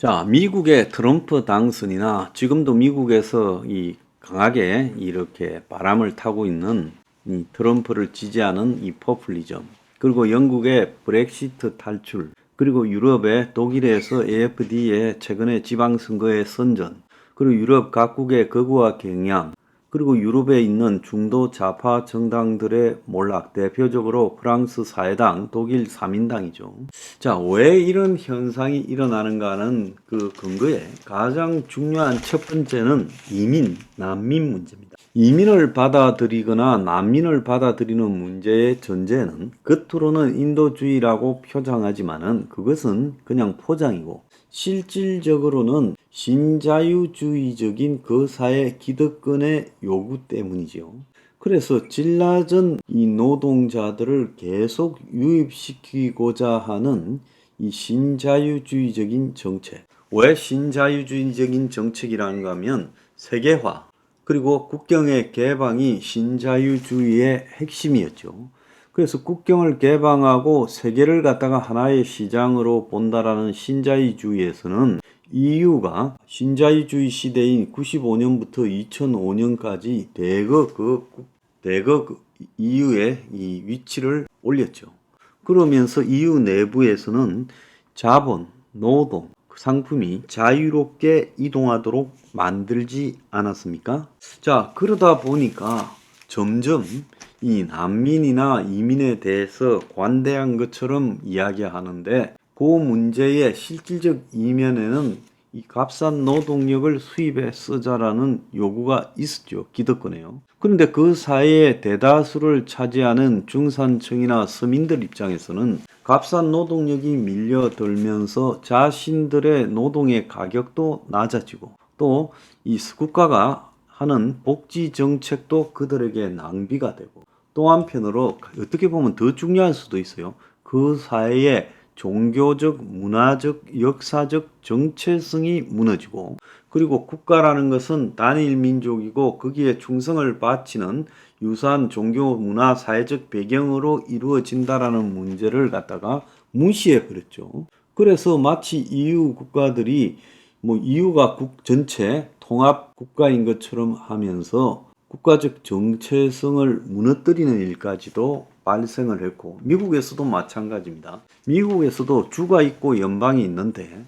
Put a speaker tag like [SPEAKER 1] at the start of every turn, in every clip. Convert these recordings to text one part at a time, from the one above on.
[SPEAKER 1] 자, 미국의 트럼프 당선이나 지금도 미국에서 강하게 이렇게 바람을 타고 있는 이 트럼프를 지지하는 이 포퓰리즘, 그리고 영국의 브렉시트 탈출, 그리고 유럽의 독일에서 AfD의 최근의 지방선거의 선전, 그리고 유럽 각국의 극우화 경향, 그리고 유럽에 있는 중도 좌파 정당들의 몰락, 대표적으로 프랑스 사회당, 독일 3인당이죠. 자, 왜 이런 현상이 일어나는가는 그 근거에 가장 중요한 첫 번째는 난민 문제입니다. 이민을 받아들이거나 난민을 받아들이는 문제의 전제는 겉으로는 인도주의라고 표장하지만은 그것은 그냥 포장이고 실질적으로는 신자유주의적인 그 사회 기득권의 요구 때문이죠. 그래서 질 낮은 이 노동자들을 계속 유입시키고자 하는 이 신자유주의적인 정책. 왜 신자유주의적인 정책이라는가 하면 세계화, 그리고 국경의 개방이 신자유주의의 핵심이었죠. 그래서 국경을 개방하고 세계를 갖다가 하나의 시장으로 본다라는 신자유주의에서는 EU가 신자유주의 시대인 95년부터 2005년까지 대거 EU의 이 위치를 올렸죠. 그러면서 EU 내부에서는 자본, 노동, 상품이 자유롭게 이동하도록 만들지 않았습니까? 자, 그러다 보니까 점점 이 난민이나 이민에 대해서 관대한 것처럼 이야기하는데 그 문제의 실질적 이면에는 이 값싼 노동력을 수입해 쓰자라는 요구가 있었죠. 기득권에요. 그런데 그 사회의 대다수를 차지하는 중산층이나 서민들 입장에서는 값싼 노동력이 밀려들면서 자신들의 노동의 가격도 낮아지고 또 이 국가가 하는 복지 정책도 그들에게 낭비가 되고 또 한편으로 어떻게 보면 더 중요할 수도 있어요. 그 사회의 종교적, 문화적, 역사적 정체성이 무너지고 그리고 국가라는 것은 단일 민족이고 거기에 충성을 바치는 유사한 종교, 문화, 사회적 배경으로 이루어진다라는 문제를 갖다가 무시해 버렸죠. 그래서 마치 EU 국가들이 EU가 전체 통합 국가인 것처럼 하면서 국가적 정체성을 무너뜨리는 일까지도 발생을 했고 미국에서도 마찬가지입니다. 미국에서도 주가 있고 연방이 있는데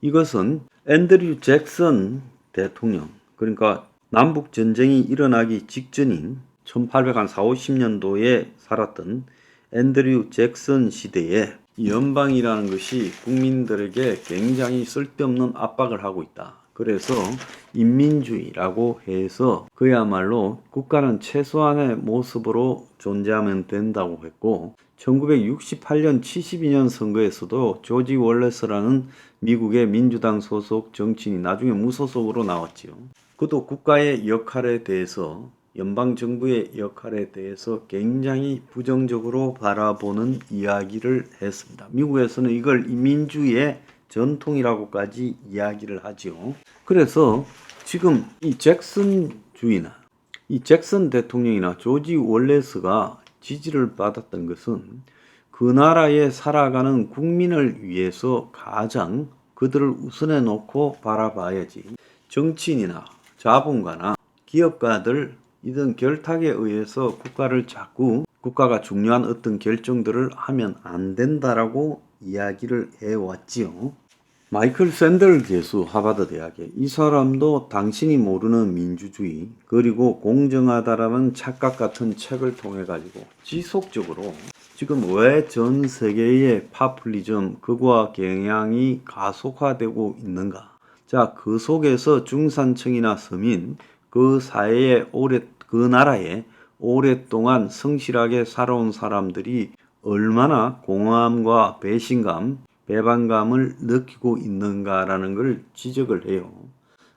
[SPEAKER 1] 이것은 앤드류 잭슨 대통령, 그러니까 남북 전쟁이 일어나기 직전인 1840년도에 살았던 앤드류 잭슨 시대에 연방이라는 것이 국민들에게 굉장히 쓸데없는 압박을 하고 있다. 그래서 인민주의라고 해서 그야말로 국가는 최소한의 모습으로 존재하면 된다고 했고 1968년 72년 선거에서도 조지 월레스라는 미국의 민주당 소속 정치인이 나중에 무소속으로 나왔지요. 그도 국가의 역할에 대해서 연방정부의 역할에 대해서 굉장히 부정적으로 바라보는 이야기를 했습니다. 미국에서는 이걸 인민주의의 전통이라고까지 이야기를 하지요. 그래서 지금 이 잭슨주의나 이 잭슨 대통령이나 조지 월레스가 지지를 받았던 것은 그 나라에 살아가는 국민을 위해서 가장 그들을 우선해 놓고 바라봐야지 정치인이나 자본가나 기업가들 이런 결탁에 의해서 국가가 중요한 어떤 결정들을 하면 안 된다라고 이야기를 해왔지요. 마이클 샌델 교수 하버드 대학의 이 사람도 당신이 모르는 민주주의 그리고 공정하다라는 착각 같은 책을 통해 가지고 지속적으로 지금 왜 전 세계의 파퓰리즘 극우화 경향이 가속화되고 있는가? 자, 그 속에서 중산층이나 서민 그 나라에 오랫동안 성실하게 살아온 사람들이 얼마나 공허함과 배신감, 배반감을 느끼고 있는가라는 걸 지적을 해요.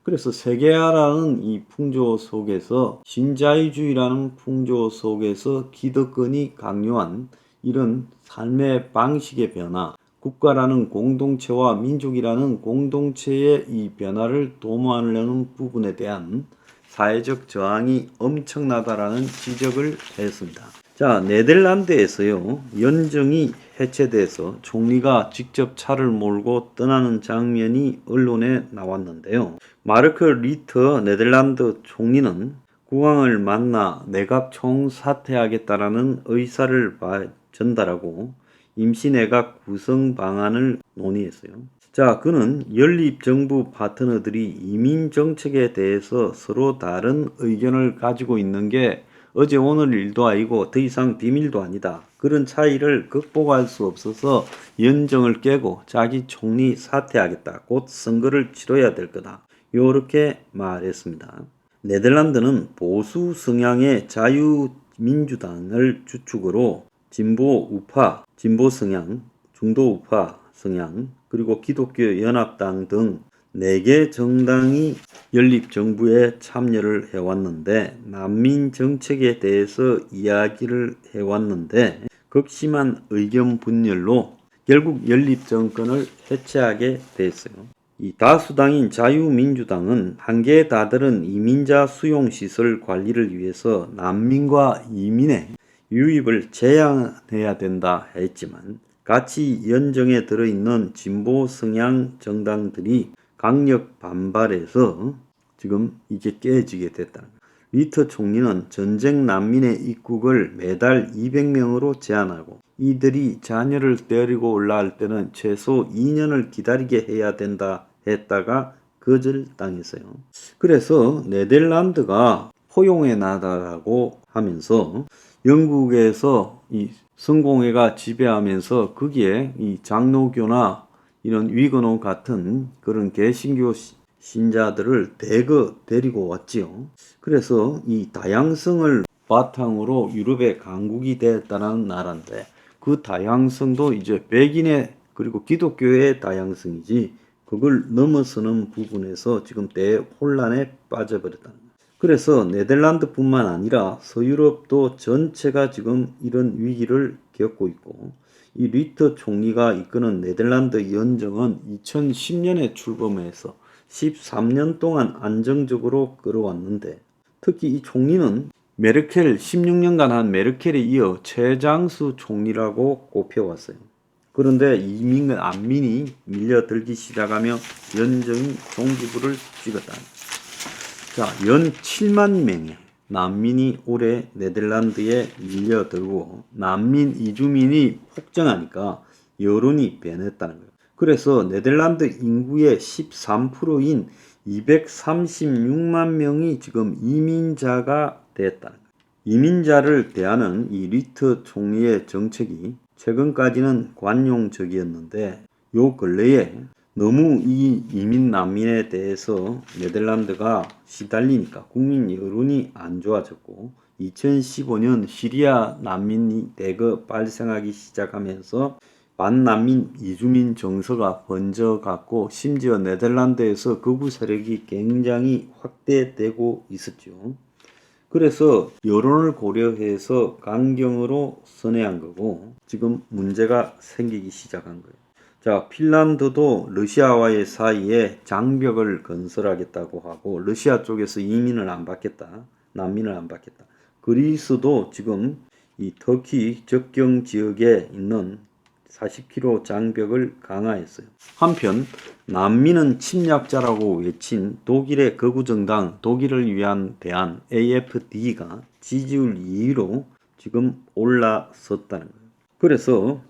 [SPEAKER 1] 그래서 세계화라는 이 풍조 속에서 신자유주의라는 풍조 속에서 기득권이 강요한 이런 삶의 방식의 변화, 국가라는 공동체와 민족이라는 공동체의 이 변화를 도모하려는 부분에 대한 사회적 저항이 엄청나다라는 지적을 했습니다. 자, 네덜란드에서요, 연정이 해체돼서 총리가 직접 차를 몰고 떠나는 장면이 언론에 나왔는데요. 마르크 리터 네덜란드 총리는 국왕을 만나 내각 총사퇴하겠다라는 의사를 전달하고 임시내각 구성 방안을 논의했어요. 자, 그는 연립정부 파트너들이 이민 정책에 대해서 서로 다른 의견을 가지고 있는 게 어제 오늘 일도 아니고 더 이상 비밀도 아니다. 그런 차이를 극복할 수 없어서 연정을 깨고 자기 총리 사퇴하겠다. 곧 선거를 치러야 될 거다. 요렇게 말했습니다. 네덜란드는 보수 성향의 자유민주당을 주축으로 진보 우파, 진보 성향, 중도 우파 성향, 그리고 기독교 연합당 등 4개 정당이 연립정부에 참여를 해왔는데 난민 정책에 대해서 이야기를 해왔는데 극심한 의견 분열로 결국 연립정권을 해체하게 됐어요. 이 다수당인 자유민주당은 한계에 다다른 이민자 수용시설 관리를 위해서 난민과 이민의 유입을 제한해야 된다 했지만 같이 연정에 들어있는 진보 성향 정당들이 강력 반발해서 지금 이게 깨지게 됐다는 거예요. 리터 총리는 전쟁 난민의 입국을 매달 200명으로 제한하고 이들이 자녀를 데리고 올라갈 때는 최소 2년을 기다리게 해야 된다 했다가 거절당했어요. 그래서 네덜란드가 포용의 나라라고 하면서 영국에서 이 성공회가 지배하면서 거기에 이 장로교나 이런 위건호 같은 그런 개신교 신자들을 대거 데리고 왔지요. 그래서 이 다양성을 바탕으로 유럽의 강국이 되었다는 나라인데 그 다양성도 이제 백인의 그리고 기독교의 다양성이지 그걸 넘어서는 부분에서 지금 대혼란에 빠져버렸다는 거예요. 그래서 네덜란드뿐만 아니라 서유럽도 전체가 지금 이런 위기를 겪고 있고 이 리터 총리가 이끄는 네덜란드 연정은 2010년에 출범해서 13년 동안 안정적으로 끌어왔는데 특히 이 총리는 메르켈 16년간 한 메르켈에 이어 최장수 총리라고 꼽혀왔어요. 그런데 이민과 난민이 밀려들기 시작하며 연정이 종지부를 찍었다. 자, 연 7만 명의 난민이 올해 네덜란드에 밀려들고 난민 이주민이 폭증하니까 여론이 변했다는 거예요. 그래서 네덜란드 인구의 13%인 236만 명이 지금 이민자가 됐다는 거예요. 이민자를 대하는 이 리터 총리의 정책이 최근까지는 관용적이었는데 요 근래에 너무 이 이민 난민에 대해서 네덜란드가 시달리니까 국민 여론이 안 좋아졌고 2015년 시리아 난민이 대거 발생하기 시작하면서 반난민 이주민 정서가 번져갔고 심지어 네덜란드에서 극우 세력이 굉장히 확대되고 있었죠. 그래서 여론을 고려해서 강경으로 선회한 거고 지금 문제가 생기기 시작한 거예요. 자, 핀란드도 러시아와의 사이에 장벽을 건설하겠다고 하고 러시아 쪽에서 이민을 안 받겠다. 난민을 안 받겠다. 그리스도 지금 이 터키 접경 지역에 있는 40km 장벽을 강화했어요. 한편 난민은 침략자라고 외친 독일의 극우정당 독일을 위한 대안 AFD가 지지율 2위로 지금 올라섰다는 거예요. 그래서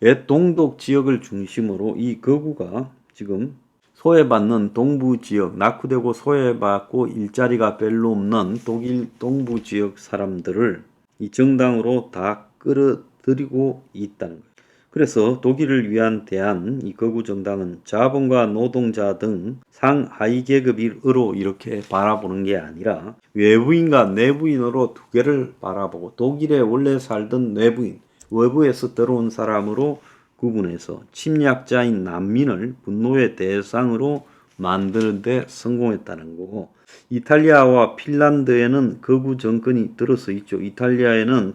[SPEAKER 1] 옛 동독 지역을 중심으로 이 극우가 지금 소외받는 동부 지역, 낙후되고 소외받고 일자리가 별로 없는 독일 동부 지역 사람들을 이 정당으로 다 끌어들이고 있다는 거예요. 그래서 독일을 위한 대안 이 극우 정당은 자본가 노동자 등 상하위 계급으로 이렇게 바라보는 게 아니라 외부인과 내부인으로 두 개를 바라보고 독일에 원래 살던 내부인, 외부에서 들어온 사람으로 구분해서 침략자인 난민을 분노의 대상으로 만드는 데 성공했다는 거고 이탈리아와 핀란드에는 극우 정권이 들어서 있죠. 이탈리아에는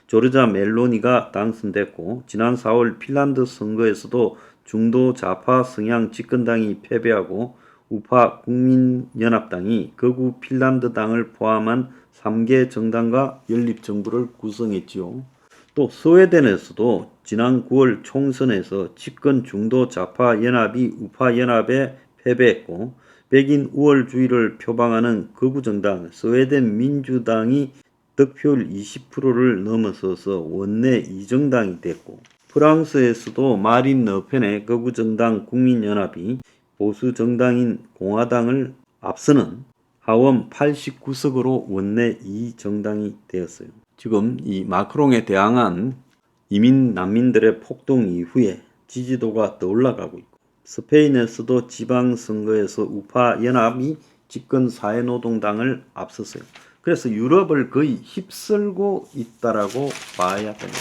[SPEAKER 1] 조르자 멜로니가 당선됐고 지난 4월 핀란드 선거에서도 중도 좌파 성향 집권당이 패배하고 우파 국민연합당이 극우 핀란드당을 포함한 3개 정당과 연립정부를 구성했지요. 또 스웨덴에서도 지난 9월 총선에서 집권 중도 좌파 연합이 우파 연합에 패배했고 백인 우월주의를 표방하는 극우정당 스웨덴 민주당이 득표율 20%를 넘어서서 원내 2정당이 됐고 프랑스에서도 마린 르펜의 극우정당 국민연합이 보수정당인 공화당을 앞서는 하원 89석으로 원내 2정당이 되었어요. 지금 이 마크롱에 대항한 이민 난민들의 폭동 이후에 지지도가 더 올라가고 있고 스페인에서도 지방선거에서 우파 연합이 집권 사회노동당을 앞섰어요. 그래서 유럽을 거의 휩쓸고 있다라고 봐야 됩니다.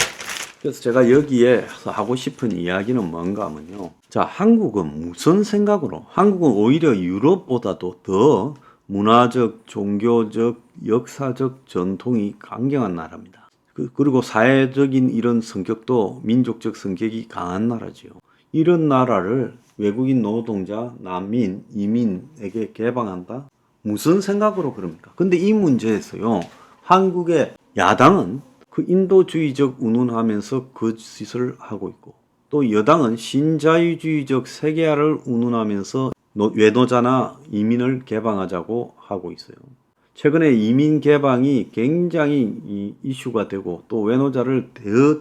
[SPEAKER 1] 그래서 제가 여기에 하고 싶은 이야기는 뭔가 하면요. 자, 한국은 무슨 생각으로? 한국은 오히려 유럽보다도 더 문화적, 종교적, 역사적 전통이 강경한 나라입니다. 그리고 사회적인 이런 성격도 민족적 성격이 강한 나라지요. 이런 나라를 외국인 노동자, 난민, 이민에게 개방한다? 무슨 생각으로 그럽니까? 근데 이 문제에서요, 한국의 야당은 그 인도주의적 운운하면서 그 짓을 하고 있고, 또 여당은 신자유주의적 세계화를 운운하면서 외노자나 이민을 개방하자고 하고 있어요. 최근에 이민 개방이 굉장히 이슈가 되고 또 외노자를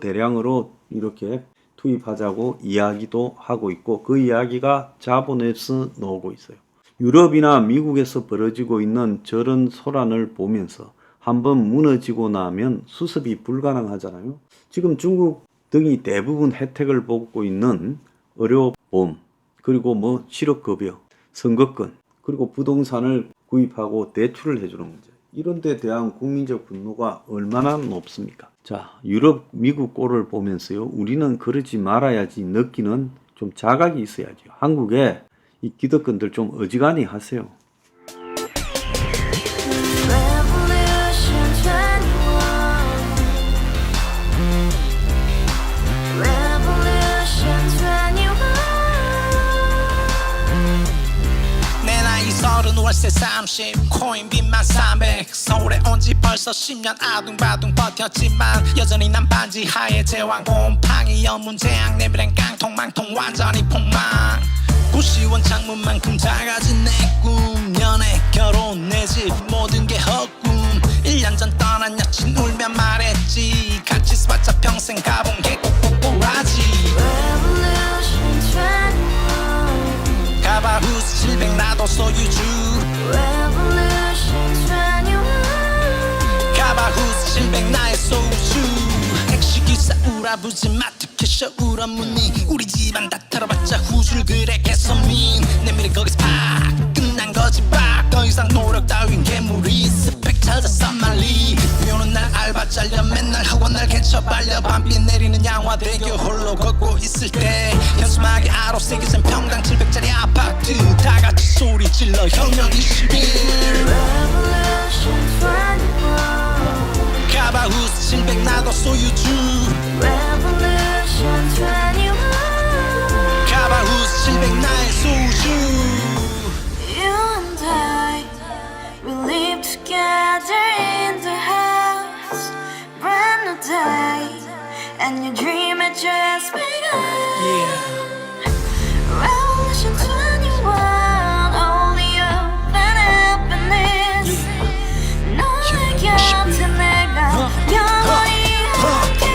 [SPEAKER 1] 대량으로 이렇게 투입하자고 이야기도 하고 있고 그 이야기가 자본에서 나오고 있어요. 유럽이나 미국에서 벌어지고 있는 저런 소란을 보면서 한번 무너지고 나면 수습이 불가능하잖아요. 지금 중국 등이 대부분 혜택을 받고 있는 의료보험, 그리고 실업급여, 선거권, 그리고 부동산을 구입하고 대출을 해주는 문제. 이런 데 대한 국민적 분노가 얼마나 높습니까? 자, 유럽, 미국 꼴을 보면서요. 우리는 그러지 말아야지 느끼는 좀 자각이 있어야죠. 한국에 이 기득권들 좀 어지간히 하세요.
[SPEAKER 2] 월세 30 코인빚만 300 서울에 온 지 벌써 10년 아둥바둥 버텼지만 여전히 난 반지 하에 제왕 곰팡이 연문제약 내비랑 깡통망통 완전히 폭망 고시원 창문만큼 작아진 내 꿈 연애 결혼 내 집 모든 게 헛꿈 1년 전 떠난 여친 울며 말했지 같이 살자 평생 가본 게 꼬꼬꼬라지 가바후스 700 나도 소유주 가바후스 700 나의 소유주 택시기사 우라부지 마트캐셔 울어문니 우리 집안 다 털어봤자 후줄 그래 개선민 내 미래 거기서 팍 끝난 거지 팍더 이상 노력 따윈 괴물이 스펙 찾아서 말리 비오는 날 알바 잘려 맨날 학원 날 개쳐 발려 밤비 내리는 양화대교 홀로 걷고 있을 때 현수막에 아로 새겨진 평당 700짜리 아파트 다같이 소리 질러 혁명 21 가바후스 700 나도 소유주 가바후스 700 나의 소유주
[SPEAKER 3] Together in the house, brand new day, and your dream had just begun. Revolution 21, only open happiness. 너의 곁에 내가 영원히 함께.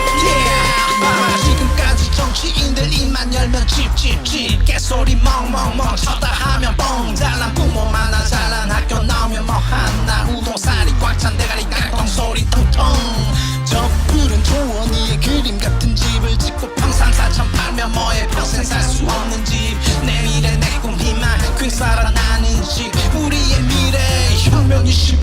[SPEAKER 2] 지금까지 정치인들 입만 열면 찝찝찝 개소리 멍멍멍 쳤다 하면 뻥 잘난 부모 만나 잘난 학교 나오면 뭐 하나 우동살이 꽉 찬 대가리 깡통 소리 텅텅 저 푸른 초원위에 그림 같은 집을 짓고 평상사천 팔면 뭐해 평생 살 수 없는 집 내 미래 내 꿈 희망 괜 살아나는 집 우리의 미래 혁명 21